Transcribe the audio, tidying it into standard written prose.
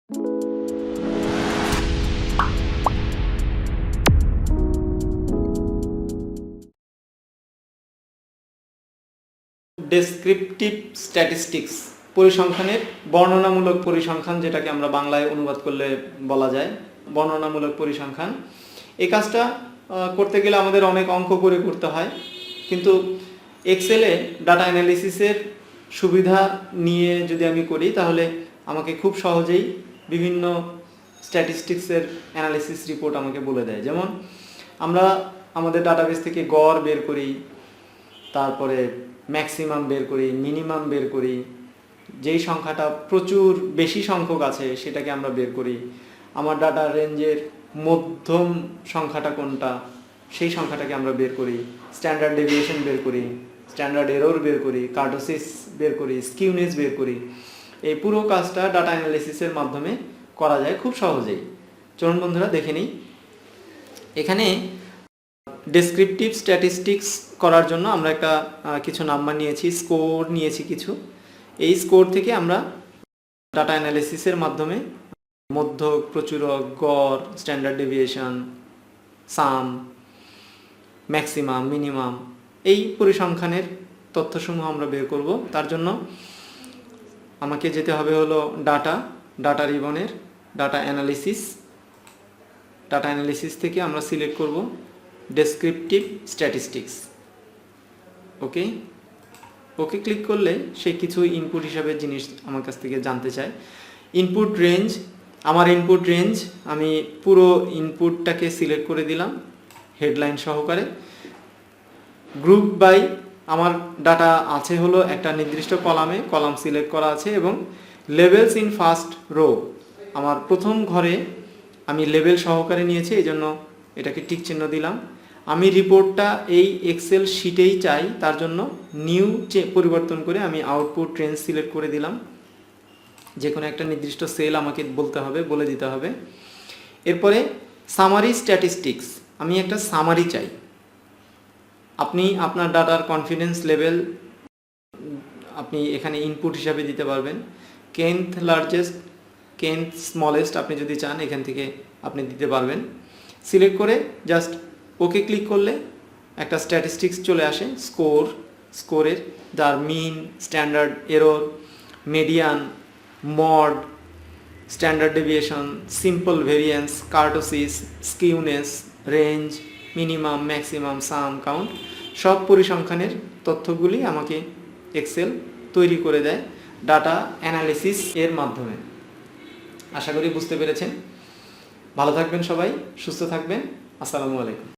Descriptive statistics, পরিসংখ্যানের বর্ণনামূলক পরিসংখ্যান, যেটাকে আমরা বাংলায় অনুবাদ করলে বলা যায় বর্ণনামূলক পরিসংখ্যান। এই কাজটা করতে গেলে আমাদের অনেক অঙ্ক করে করতে হয়, কিন্তু এক্সেলে ডাটা অ্যানালিসিসের সুবিধা নিয়ে যদি আমি করি তাহলে আমাকে খুব সহজেই বিভিন্ন স্ট্যাটিস্টিক্সের অ্যানালিসিস রিপোর্ট আমাকে বলে দেয়। যেমন আমরা আমাদের ডাটাবেস থেকে গড় বের করি, তারপরে ম্যাক্সিমাম বের করি, মিনিমাম বের করি, যেই সংখ্যাটা প্রচুর বেশি সংখ্যক আছে সেটাকে আমরা বের করি। আমার ডাটা রেঞ্জের মধ্যম সংখ্যাটা কোনটা সেই সংখ্যাটাকে আমরা বের করি, স্ট্যান্ডার্ড ডেভিয়েশন বের করি, স্ট্যান্ডার্ড এরর বের করি, কার্টোসিস বের করি, স্কিউনেস বের করি। এই পুরো কাজটা ডাটা অ্যানালিসিসের মাধ্যমে করা যায় খুব সহজেই। চলুন বন্ধুরা দেখে নিই। এখানে ডেসক্রিপটিভ স্ট্যাটিস্টিক্স করার জন্য আমরা একটা কিছু নাম্বার নিয়েছি, স্কোর নিয়েছি কিছু। এই স্কোর থেকে আমরা ডাটা অ্যানালিসিসের মাধ্যমে মধ্যক, প্রচুরক, গড়, স্ট্যান্ডার্ড ডেভিয়েশন, সাম, ম্যাক্সিমাম, মিনিমাম, এই পরিসংখ্যানের তথ্যসমূহ আমরা বের করব। তার জন্য আমাকে যেতে হবে হলো ডাটা রিবনের ডাটা অ্যানালিসিস থেকে আমরা সিলেক্ট করব ডেসক্রিপটিভ স্ট্যাটিস্টিক্স। ওকে ক্লিক করলে সে কিছু ইনপুট হিসাবে জিনিস আমার কাছ থেকে জানতে চায়। ইনপুট রেঞ্জ, আমার ইনপুট রেঞ্জ আমি পুরো ইনপুটটাকে সিলেক্ট করে দিলাম হেডলাইন সহকারে। গ্রুপ বাই, আমার ডাটা আছে হলো একটা নির্দিষ্ট কলাম সিলেক্ট করা আছে, এবং লেভেলস ইন ফার্স্ট রো, আমার প্রথম ঘরে আমি লেভেল সহকারে নিয়েছি, এই জন্য এটাকে টিক চিহ্ন দিলাম। আমি রিপোর্টটা এই এক্সেল শিটেই চাই, তার জন্য নিউ পরিবর্তন করে আমি আউটপুট রেঞ্জ সিলেক্ট করে দিলাম। যে কোনো একটা নির্দিষ্ট সেল আমাকে বলে দিতে হবে। এরপরে সামারি স্ট্যাটিস্টিক্স, আমি একটা সামারি চাই। আপনি আপনার ডাটার কনফিডেন্স লেভেল আপনি এখানে ইনপুট হিসাবে দিতে পারবেন। কেন্থ লার্জেস্ট, কেন্থ স্মলেস্ট আপনি যদি চান এখান থেকে আপনি দিতে পারবেন। সিলেক্ট করে জাস্ট ওকে ক্লিক করলে একটা স্ট্যাটিস্টিক্স চলে আসে স্কোরের, যার mean, standard error, median, mode, standard deviation, simple variance, kurtosis, skewness, range, minimum, maximum, sum, count, সব পরিসংখ্যানের তথ্যগুলি আমাকে এক্সেল তৈরি করে দেয় ডাটা অ্যানালিসিস এর মাধ্যমে। আশা করি বুঝতে পেরেছেন। ভালো থাকবেন সবাই, সুস্থ থাকবেন। আসসালামু আলাইকুম।